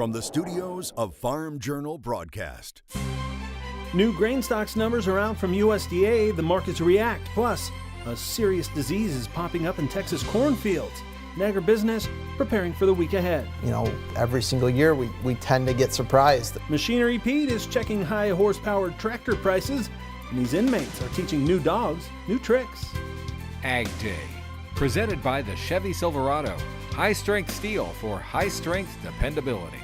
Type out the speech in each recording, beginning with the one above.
from the studios of Farm Journal Broadcast. New grain stocks numbers are out from USDA. The markets react. Plus, a serious disease is popping up in Texas cornfields. And agribusiness preparing for the week ahead. You know, every single year we tend to get surprised. Machinery Pete is checking high horsepower tractor prices, and these inmates are teaching new dogs new tricks. AgDay, presented by the Chevy Silverado. High-strength steel for high-strength dependability.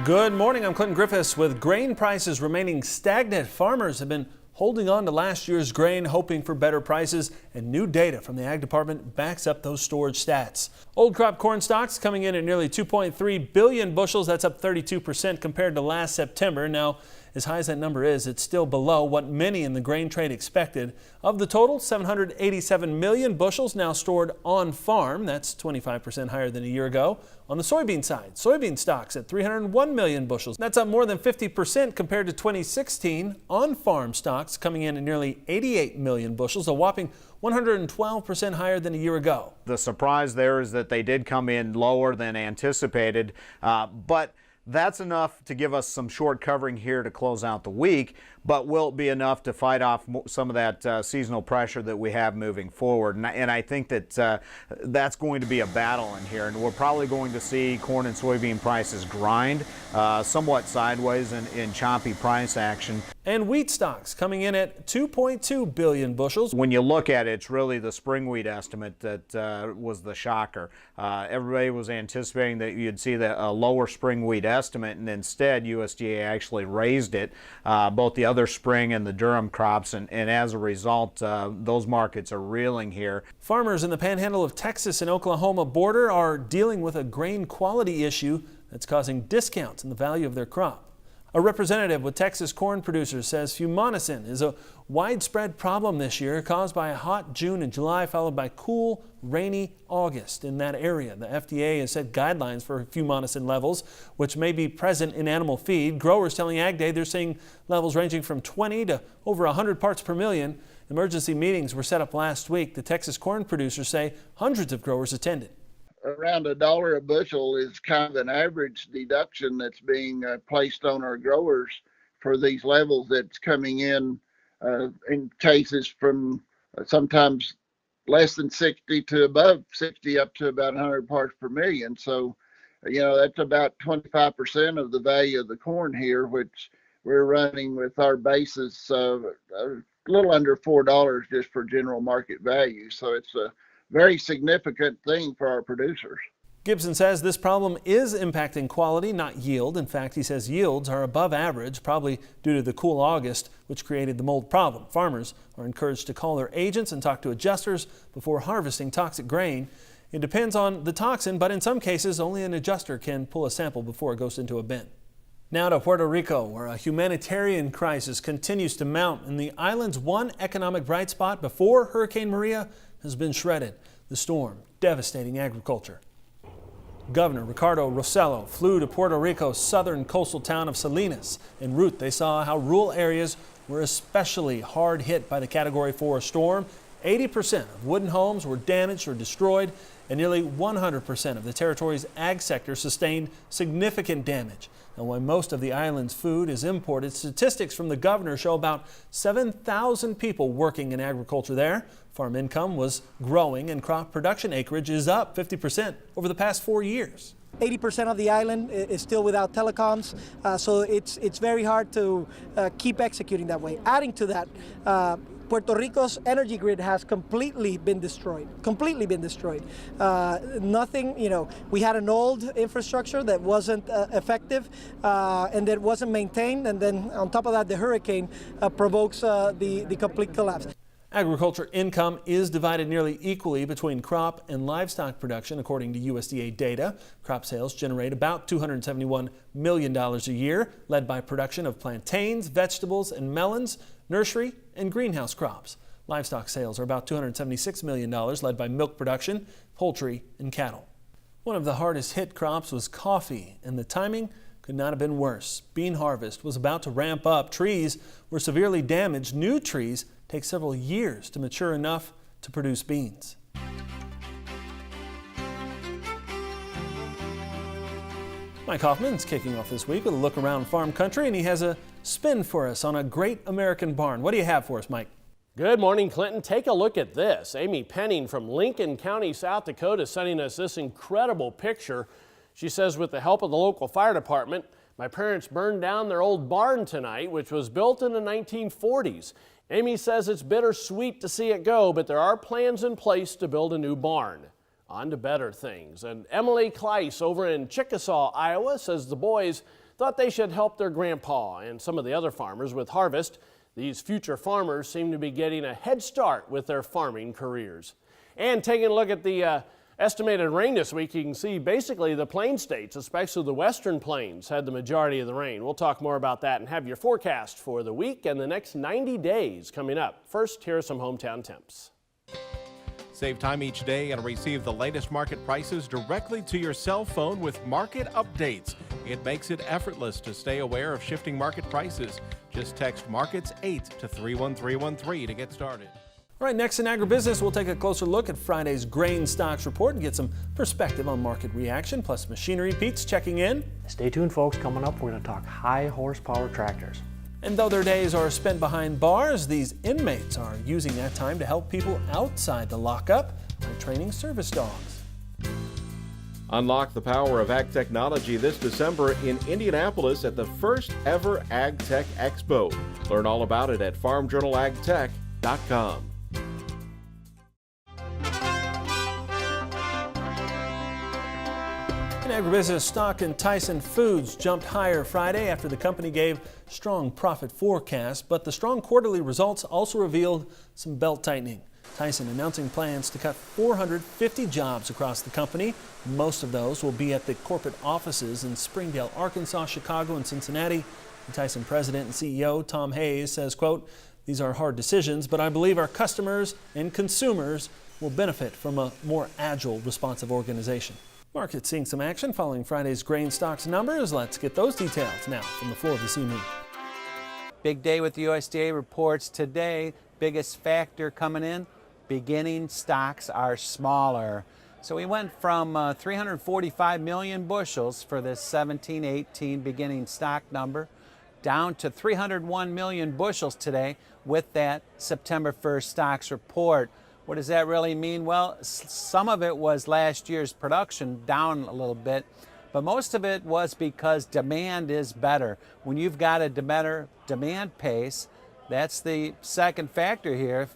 Good morning, I'm Clinton Griffiths. With grain prices remaining stagnant, farmers have been holding on to last year's grain, hoping for better prices, and new data from the Ag Department backs up those storage stats. Old crop corn stocks coming in at nearly 2.3 billion bushels. That's up 32% compared to last September. Now, as high as that number is, it's still below what many in the grain trade expected. Of the total, 787 million bushels now stored on farm. That's 25% higher than a year ago. On the soybean side, soybean stocks at 301 million bushels. That's up more than 50% compared to 2016. On-farm stocks coming in at nearly 88 million bushels, a whopping 112% higher than a year ago. The surprise there is that they did come in lower than anticipated, but that's enough to give us some short covering here to close out the week, but will it be enough to fight off some of that seasonal pressure that we have moving forward? And I think that that's going to be a battle in here, and we're probably going to see corn and soybean prices grind somewhat sideways in choppy price action. And wheat stocks coming in at 2.2 billion bushels. When you look at it, it's really the spring wheat estimate that was the shocker. Everybody was anticipating that you'd see a lower spring wheat estimate, and instead USDA actually raised it, both the other spring and the Durham crops, and as a result, those markets are reeling here. Farmers in the panhandle of Texas and Oklahoma border are dealing with a grain quality issue that's causing discounts in the value of their crop. A representative with Texas corn producers says fumonisin is a widespread problem this year, caused by a hot June and July followed by cool, rainy August in that area. The FDA has set guidelines for fumonisin levels, which may be present in animal feed. Growers telling AgDay they're seeing levels ranging from 20 to over 100 parts per million. Emergency meetings were set up last week. The Texas corn producers say hundreds of growers attended. Around $1 a bushel is kind of an average deduction that's being placed on our growers for these levels that's coming in cases from sometimes less than 60 to above 60 up to about 100 parts per million. So, you know, that's about 25% of the value of the corn here, which we're running with our basis of a little under $4 just for general market value. So it's a very significant thing for our producers. Gibson says this problem is impacting quality, not yield. In fact, he says yields are above average, probably due to the cool August, which created the mold problem. Farmers are encouraged to call their agents and talk to adjusters before harvesting toxic grain. It depends on the toxin, but in some cases, only an adjuster can pull a sample before it goes into a bin. Now to Puerto Rico, where a humanitarian crisis continues to mount, and the island's one economic bright spot before Hurricane Maria has been shredded. The storm devastating agriculture. Governor Ricardo Rossello flew to Puerto Rico's southern coastal town of Salinas. En route, they saw how rural areas were especially hard hit by the Category 4 storm. 80% of wooden homes were damaged or destroyed, and nearly 100% of the territory's ag sector sustained significant damage. And while most of the island's food is imported, statistics from the governor show about 7,000 people working in agriculture there. Farm income was growing and crop production acreage is up 50% over the past 4 years. 80% of the island is still without telecoms, so it's very hard to keep executing that way. Adding to that, Puerto Rico's energy grid has completely been destroyed. Nothing, you know, we had an old infrastructure that wasn't effective and that wasn't maintained, and then on top of that, the hurricane provokes the complete collapse. Agriculture income is divided nearly equally between crop and livestock production, according to USDA data. Crop sales generate about $271 million a year, led by production of plantains, vegetables, and melons, nursery, and greenhouse crops. Livestock sales are about $276 million, led by milk production, poultry, and cattle. One of the hardest hit crops was coffee, and the timing could not have been worse. Bean harvest was about to ramp up. Trees were severely damaged. New trees take several years to mature enough to produce beans. Mike Hoffman's kicking off this week with a look around farm country, and he has a spin for us on a great American barn. What do you have for us, Mike? Good morning, Clinton. Take a look at this. Amy Penning from Lincoln County, South Dakota, sending us this incredible picture. She says, with the help of the local fire department, my parents burned down their old barn tonight, which was built in the 1940s. Amy says it's bittersweet to see it go, but there are plans in place to build a new barn. On to better things. And Emily Kleiss over in Chickasaw, Iowa, says the boys thought they should help their grandpa and some of the other farmers with harvest. These future farmers seem to be getting a head start with their farming careers. And taking a look at the estimated rain this week, you can see basically the plain states, especially the western plains, had the majority of the rain. We'll talk more about that and have your forecast for the week and the next 90 days coming up. First, here are some hometown temps. Save time each day and receive the latest market prices directly to your cell phone with market updates. It makes it effortless to stay aware of shifting market prices. Just text Markets 8 to 31313 to get started. All right, next in agribusiness, we'll take a closer look at Friday's grain stocks report and get some perspective on market reaction. Plus, Machinery Pete's checking in. Stay tuned, folks. Coming up, we're going to talk high horsepower tractors. And though their days are spent behind bars, these inmates are using that time to help people outside the lockup by training service dogs. Unlock the power of ag technology this December in Indianapolis at the first ever AgTech Expo. Learn all about it at farmjournalagtech.com. In agribusiness, stock in Tyson Foods jumped higher Friday after the company gave strong profit forecasts, but the strong quarterly results also revealed some belt tightening. Tyson announcing plans to cut 450 jobs across the company. Most of those will be at the corporate offices in Springdale, Arkansas, Chicago, and Cincinnati. The Tyson president and CEO Tom Hayes says, quote, "These are hard decisions, but I believe our customers and consumers will benefit from a more agile, responsive organization." Markets seeing some action following Friday's grain stocks numbers. Let's get those details now from the floor of the CME. Big day with the USDA reports today. Biggest factor coming in, beginning stocks are smaller. So we went from 345 million bushels for this 17-18 beginning stock number down to 301 million bushels today with that September 1st stocks report. What does that really mean? Well, some of it was last year's production down a little bit, but most of it was because demand is better. When you've got a better demand pace, that's the second factor here.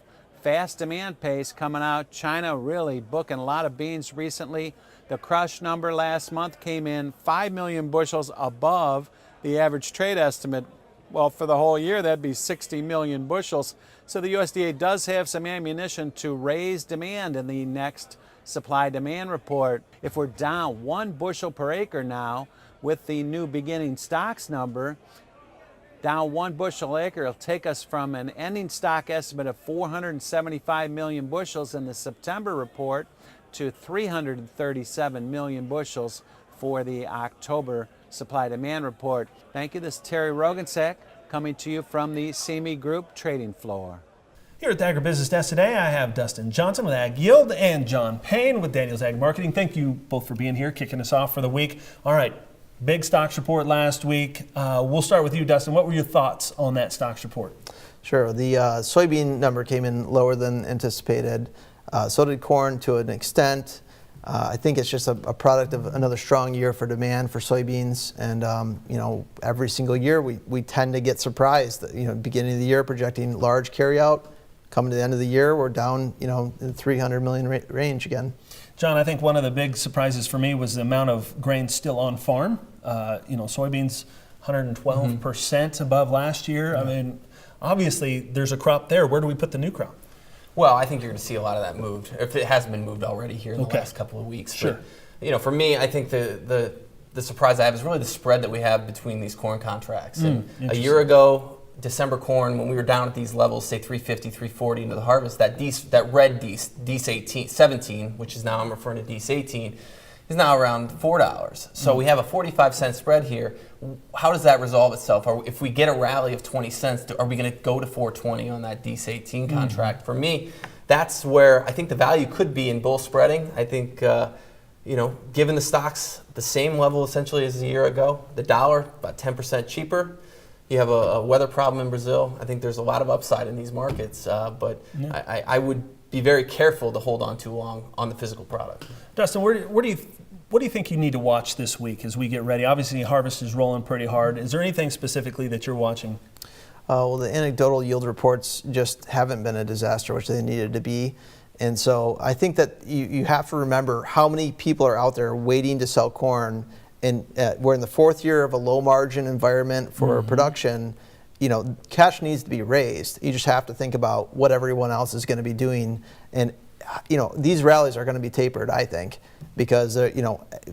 Fast demand pace coming out. China really booking a lot of beans recently. The crush number last month came in 5 million bushels above the average trade estimate. Well, for the whole year, that'd be 60 million bushels. So the USDA does have some ammunition to raise demand in the next supply-demand report. If we're down 1 bushel per acre now with the new beginning stocks number, down 1 bushel acre, it'll take us from an ending stock estimate of 475 million bushels in the September report to 337 million bushels for the October supply-demand report. Thank you. This is Terry Rogensack coming to you from the CME Group trading floor. Here at the Agribusiness Desk today, I have Dustin Johnson with Ag Yield and John Payne with Daniels Ag Marketing. Thank you both for being here, kicking us off for the week. All right, big stocks report last week. We'll start with you, Dustin. What were your thoughts on that stocks report? Sure. The soybean number came in lower than anticipated. So did corn to an extent. I think it's just a product of another strong year for demand for soybeans, and every single year we tend to get surprised. Beginning of the year projecting large carryout, coming to the end of the year we're down in the 300 million range again. John, I think one of the big surprises for me was the amount of grain still on farm. Soybeans 112% above last year. I mean, obviously there's a crop there. Where do we put the new crop? Well, I think you're going to see a lot of that moved, if it hasn't been moved already here in the last couple of weeks. Sure. But, for me, I think the surprise I have is really the spread that we have between these corn contracts. And a year ago, December corn, when we were down at these levels, say 350, 340 into the harvest, that red DEES 17, which is now I'm referring to DEES 18, is now around $4. So we have a 45-cent spread here. How does that resolve itself? If we get a rally of 20 cents, are we going to go to 420 on that DEES 18 contract? For me, that's where I think the value could be in bull spreading. I think, given the stocks the same level essentially as a year ago, the dollar about 10% cheaper. You have a weather problem in Brazil. I think there's a lot of upside in these markets, but I would be very careful to hold on too long on the physical product. Dustin, what do you think you need to watch this week as we get ready? Obviously, harvest is rolling pretty hard. Is there anything specifically that you're watching? Well, the anecdotal yield reports just haven't been a disaster, which they needed to be. And so I think that you have to remember how many people are out there waiting to sell corn. And we're in the fourth year of a low margin environment for production. Cash needs to be raised. You just have to think about what everyone else is going to be doing. And, these rallies are going to be tapered, I think, because,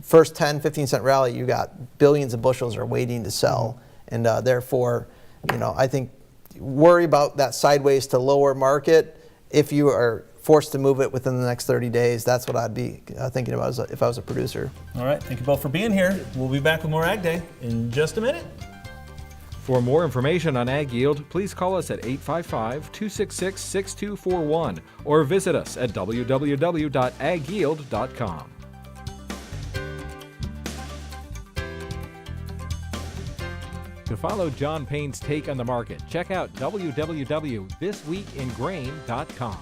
first 10, 15 cent rally, you got billions of bushels are waiting to sell. And therefore, I think worry about that sideways to lower market. If you are forced to move it within the next 30 days, that's what I'd be thinking about if I was a producer. All right, thank you both for being here. We'll be back with more Ag Day in just a minute. For more information on ag yield, please call us at 855-266-6241 or visit us at www.agyield.com. To follow John Payne's take on the market, check out www.thisweekingrain.com.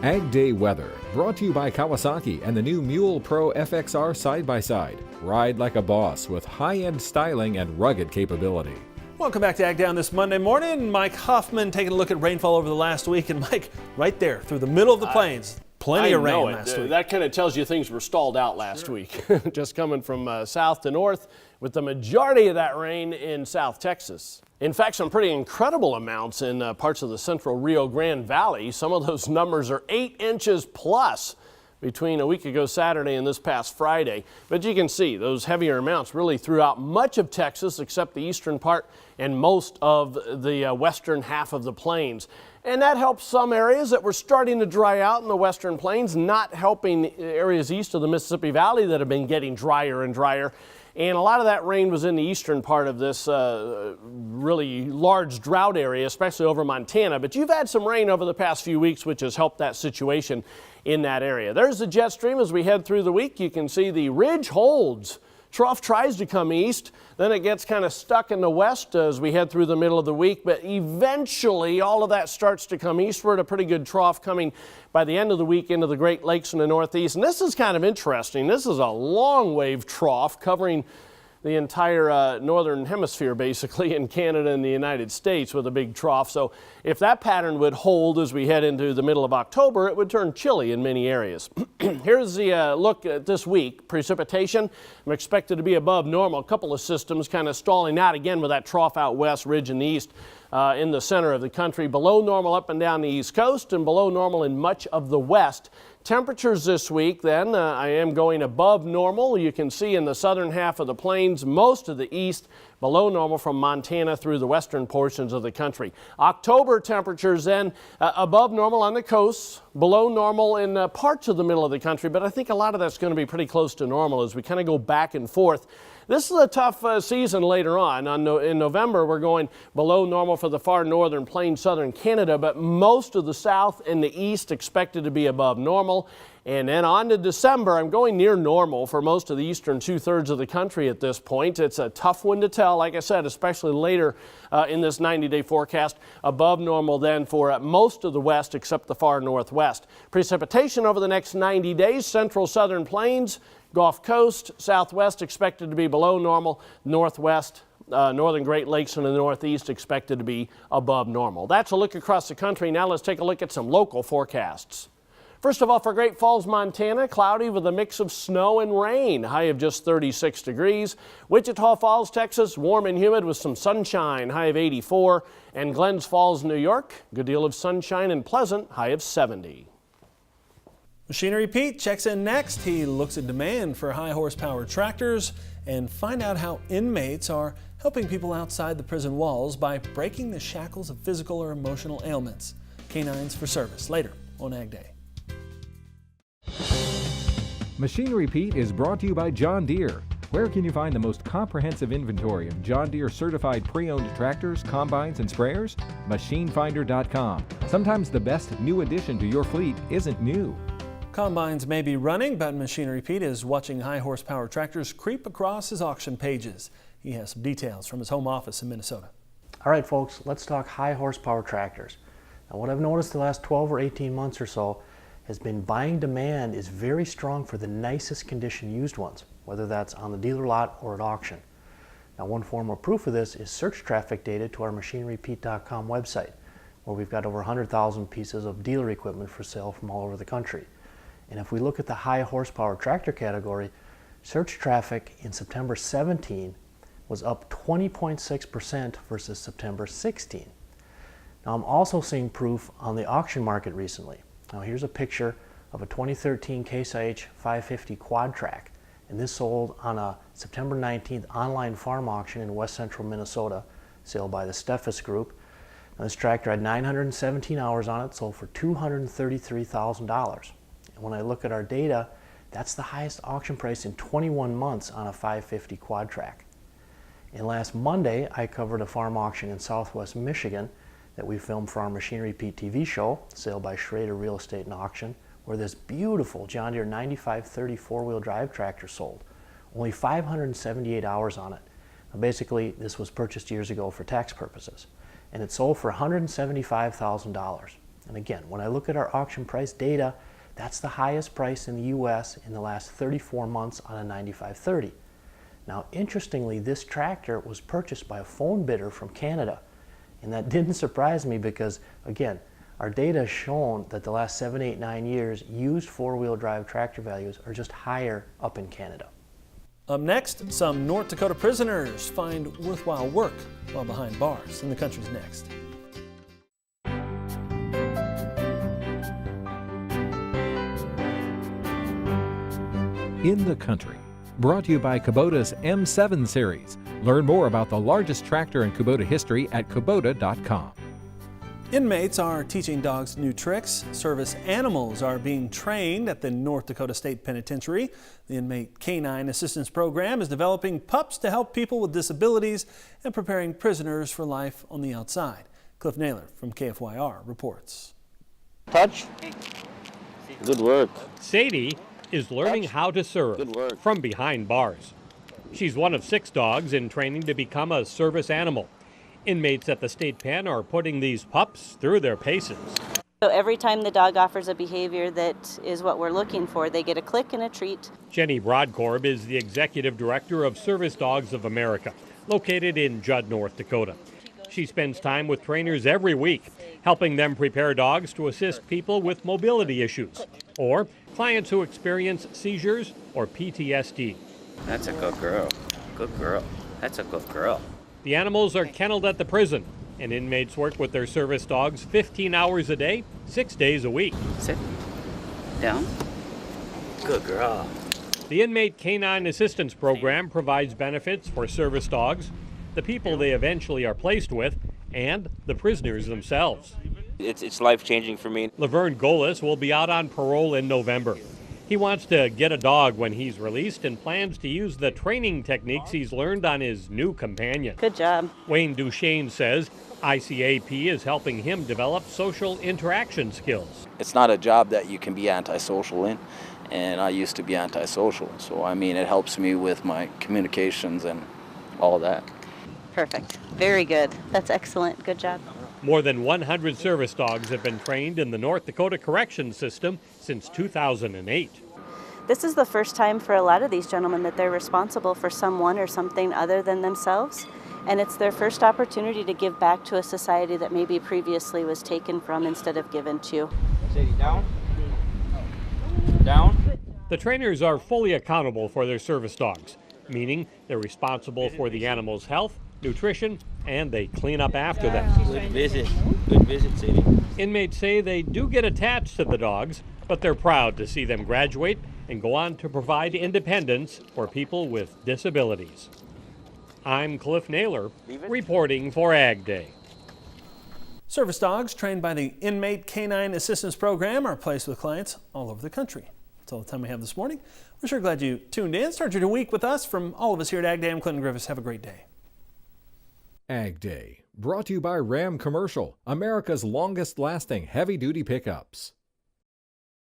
AgDay weather, brought to you by Kawasaki and the new Mule Pro FXR side-by-side. Ride like a boss with high-end styling and rugged capability. Welcome back to Ag Day on this Monday morning. Mike Hoffman taking a look at rainfall over the last week. And Mike, right there through the middle of the plains, plenty of rain last week. That kind of tells you things were stalled out last week. Just coming from south to north, with the majority of that rain in South Texas. In fact, some pretty incredible amounts in parts of the central Rio Grande Valley. Some of those numbers are 8 inches plus between a week ago Saturday and this past Friday. But you can see those heavier amounts really throughout much of Texas except the eastern part and most of the western half of the plains. And that helps some areas that were starting to dry out in the western plains, not helping areas east of the Mississippi Valley that have been getting drier and drier. And a lot of that rain was in the eastern part of this really large drought area, especially over Montana. But you've had some rain over the past few weeks, which has helped that situation in that area. There's the jet stream as we head through the week. You can see the ridge holds. Trough tries to come east, then it gets kind of stuck in the west as we head through the middle of the week, but eventually all of that starts to come eastward, a pretty good trough coming by the end of the week into the Great Lakes in the northeast. And this is kind of interesting. This is a long wave trough covering the entire northern hemisphere basically in Canada and the United States with a big trough. So if that pattern would hold as we head into the middle of October, it would turn chilly in many areas. Here's the look at this week. Precipitation, I'm expected to be above normal. A couple of systems kind of stalling out again with that trough out west, ridge in the east. In the center of the country, below normal up and down the east coast and below normal in much of the west. Temperatures this week then, I am going above normal. You can see in the southern half of the plains, most of the east, below normal from Montana through the western portions of the country. October temperatures then above normal on the coasts, below normal in parts of the middle of the country, but I think a lot of that's going to be pretty close to normal as we kind of go back and forth. This is a tough season later on. In November, we're going below normal for the far northern plains, southern Canada, but most of the south and the east expected to be above normal. And then on to December, I'm going near normal for most of the eastern two-thirds of the country at this point. It's a tough one to tell, like I said, especially later in this 90-day forecast. Above normal then for most of the west except the far northwest. Precipitation over the next 90 days, central southern plains, Gulf Coast, southwest expected to be below normal, northwest, northern Great Lakes and the northeast expected to be above normal. That's a look across the country. Now let's take a look at some local forecasts. First of all, for Great Falls, Montana, cloudy with a mix of snow and rain, high of just 36 degrees. Wichita Falls, Texas, warm and humid with some sunshine, high of 84. And Glens Falls, New York, good deal of sunshine and pleasant, high of 70. Machinery Pete checks in next. He looks at demand for high horsepower tractors and find out how inmates are helping people outside the prison walls by breaking the shackles of physical or emotional ailments. Canines for Service, later on Ag Day. Machinery Pete is brought to you by John Deere. Where can you find the most comprehensive inventory of John Deere certified pre-owned tractors, combines, and sprayers? MachineFinder.com. Sometimes the best new addition to your fleet isn't new. Combines may be running, but Machinery Pete is watching high horsepower tractors creep across his auction pages. He has some details from his home office in Minnesota. All right, folks, let's talk high horsepower tractors. Now, what I've noticed the last 12 or 18 months or so has been buying demand is very strong for the nicest condition used ones, whether that's on the dealer lot or at auction. Now, one form of proof of this is search traffic data to our MachineryPete.com website, where we've got over 100,000 pieces of dealer equipment for sale from all over the country. And if we look at the high horsepower tractor category, search traffic in September 17 was up 20.6% versus September 16. Now, I'm also seeing proof on the auction market recently. Now, here's a picture of a 2013 Case IH 550 quad track, and this sold on a September 19th online farm auction in west central Minnesota, sale by the Steffes Group. Now, this tractor had 917 hours on it, sold for $233,000. And when I look at our data, that's the highest auction price in 21 months on a 550 quad track. And last Monday, I covered a farm auction in southwest Michigan that we filmed for our Machinery Pete TV show, sale by Schrader Real Estate and Auction, where this beautiful John Deere 9530 four-wheel drive tractor sold. Only 578 hours on it. Now, basically, this was purchased years ago for tax purposes, and it sold for $175,000. And again, when I look at our auction price data, that's the highest price in the U.S. in the last 34 months on a 9530. Now, interestingly, this tractor was purchased by a phone bidder from Canada. And that didn't surprise me because, again, our data has shown that the last 7, 8, 9 years, used four-wheel drive tractor values are just higher up in Canada. Up next, some North Dakota prisoners find worthwhile work while behind bars. In the Country's next. In the Country, brought to you by Kubota's M7 series. Learn more about the largest tractor in Kubota history at Kubota.com. Inmates are teaching dogs new tricks. Service animals are being trained at the North Dakota State Penitentiary. The Inmate Canine Assistance Program is developing pups to help people with disabilities and preparing prisoners for life on the outside. Cliff Naylor from KFYR reports. Touch. Good work. Sadie is learning how to serve from behind bars. She's one of 6 dogs in training to become a service animal. Inmates at the state pen are putting these pups through their paces. So every time the dog offers a behavior that is what we're looking for, they get a click and a treat. Jenny Broadkorb is the executive director of Service Dogs of America, located in Judd, North Dakota. She spends time with trainers every week, helping them prepare dogs to assist people with mobility issues or clients who experience seizures or PTSD. That's a good girl. Good girl. That's a good girl. The animals are kenneled at the prison, and inmates work with their service dogs 15 hours a day, 6 days a week. Sit. Down. Good girl. The Inmate Canine Assistance Program provides benefits for service dogs, the people they eventually are placed with, and the prisoners themselves. It's life-changing for me. Laverne Golis will be out on parole in November. He wants to get a dog when he's released and plans to use the training techniques he's learned on his new companion. Good job. Wayne Duchesne says ICAP is helping him develop social interaction skills. It's not a job that you can be antisocial in, and I used to be antisocial. So, I mean, it helps me with my communications and all that. Perfect. Very good. That's excellent. Good job. More than 100 service dogs have been trained in the North Dakota Corrections System since 2008. This is the first time for a lot of these gentlemen that they're responsible for someone or something other than themselves. And it's their first opportunity to give back to a society that maybe previously was taken from instead of given to. Sadie, down. Down. The trainers are fully accountable for their service dogs, meaning they're responsible for the animal's health, nutrition, and they clean up after them. Good visit. Good visit, Sadie. Inmates say they do get attached to the dogs, but they're proud to see them graduate and go on to provide independence for people with disabilities. I'm Cliff Naylor, reporting for AgDay. Service dogs trained by the Inmate Canine Assistance Program are placed with clients all over the country. That's all the time we have this morning. We're sure glad you tuned in. Start your week with us. From all of us here at AgDay, I'm Clinton Griffiths. Have a great day. AgDay, brought to you by Ram Commercial, America's longest-lasting heavy-duty pickups.